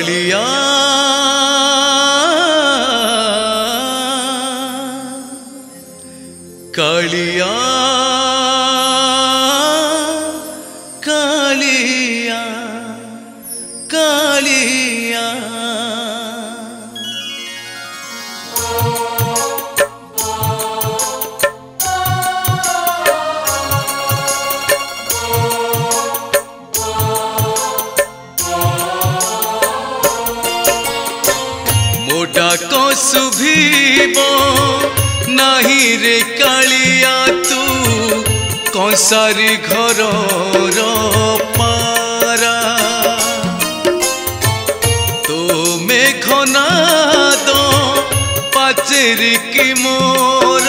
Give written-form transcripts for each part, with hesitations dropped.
कालिया कालिया कालिया कालिया डाक शुभिब नाही रे कालिया तू कंसारी घर पारा तो मेघनाद पाचेरी की मोर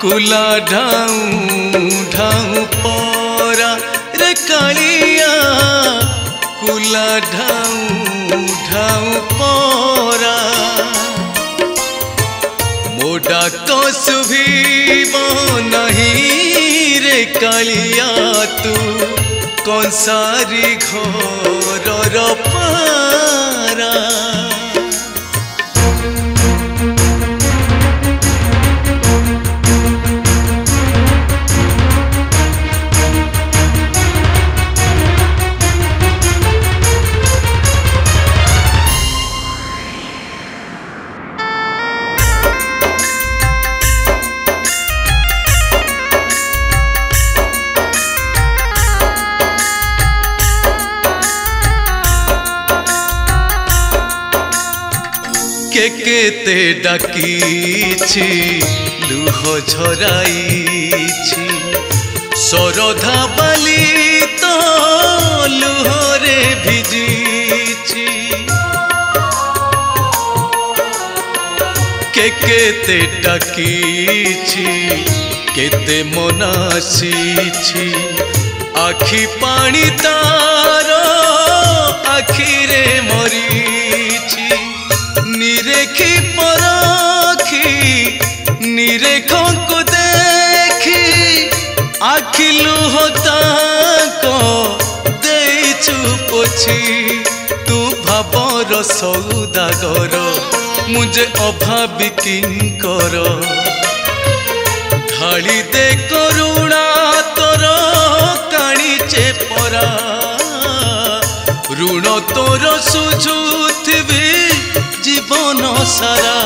कुला ढाऊ ढाऊ परा रे कालिया कुला ढाऊ ढाऊ परा मो डाक शुभिब नहीं रे कालिया तू कंसारी घर पारा केते डाकी लुह झराई शरधा बाली तो लुहरे भिजी केते डाकी केते मनासी आखि पानी तार आखिरे मरी निरेखी परखी निरेखों को देखी आखि लुह ताको देइछु पोछि तू भाबर सौदागर मुझे अभावी किंकर ढाली दे करुणा तोर काणीचे परा ऋण तोर सुझुथिबी जीवन सारा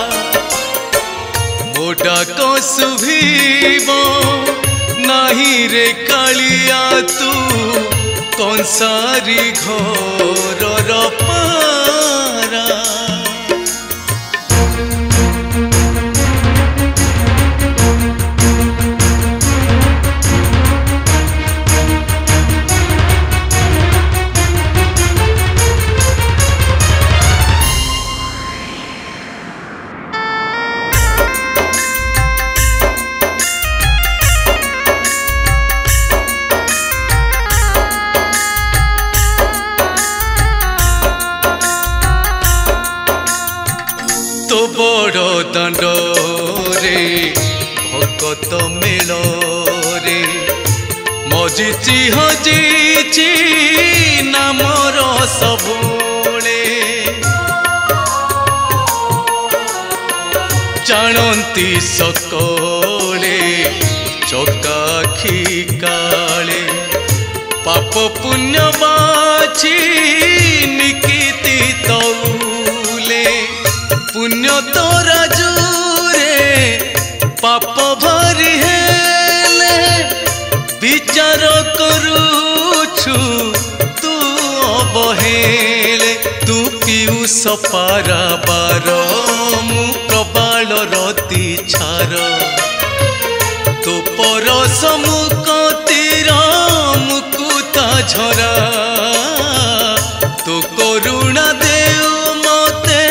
मो डाक शुभिब नहीं रे कालिया तू कंसारी घर पारा तो बड़ दांड रे भगत मेल रे मजिची हजिची नामर सबुले जानती सकले चकाखी काले पाप पुण्य बाची निकिति तौले पुण्य तोरा जुरे पाप भरी हेले विचार करुछु तू अवहेले तू पीयूष पारा बार मु प्रबाल रति छार तो परस मुक तीर मुकुता झरा तो करुणा देउ मते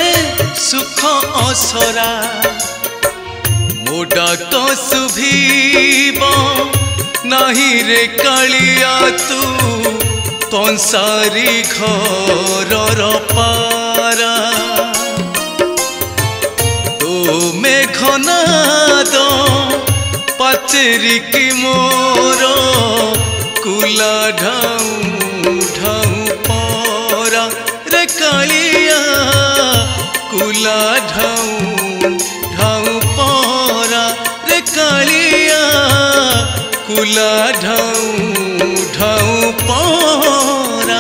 सुख असरा मो डाक शुभिब नहीं रे कालिया तू कंसारी घर पारा तो मेघनाद पाचेरी की मोर कुला ढाऊ ढाऊ परा रे कालिया कुला ढाऊ ढाऊ परा रे कालिया कुला ढाऊ ढाऊ परा।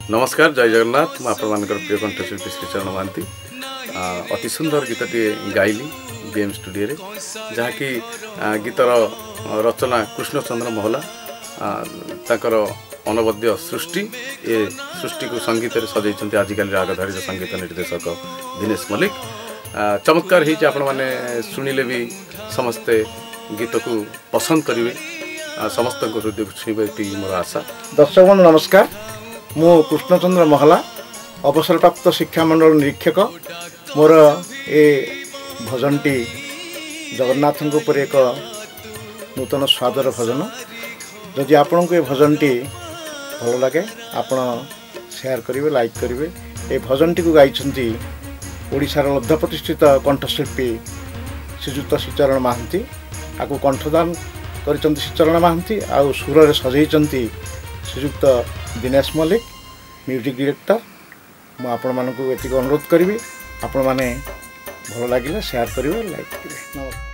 नमस्कार, जय जगन्नाथ। मैं आपण प्रिय कंठशिल्पी श्रीचरण महांती अति सुंदर गीतटे गाइली बीएम स्टूडियो रे, जहाँकि गीतर रचना कृष्णचंद्र महला ताकर अनवद्य सृष्टि ए सृष्टि को संगीत सजाई आजिकल रागधारी संगीत निर्देशक दिनेश मल्लिक। चमत्कार होती आपण मैंने शुणिले भी समस्ते गीत को पसंद करेंगे, समस्त हृदय को छुईबे मोर आशा। दर्शक बंधु नमस्कार, मु कृष्णचंद्र महला अवसरप्राप्त शिक्षा मंडल निरीक्षक। मोर ए भजनटी जगन्नाथ उपर एक नूतन स्वादर भजन। जदि आपण को ये भजनटी भल लगे आपण शेयर करेंगे, लाइक करेंगे। ये भजनटी को गाइछंती ओडिशार लब्ध प्रतिष्ठित कंठशिल्पी श्रीजुक्त श्रीचरण महांती। आपको कंठदान करिसंती श्रीचरण महांती, आउ सुर रे सजाइछंती श्रीजुक्त दिनेश मल्लिक, म्यूजिक डायरेक्टर। मु आपण मानक एतिक अनुरोध करी आपण माने भल लगे शेयर करेंगे, लाइक करेंगे। नमस्कार।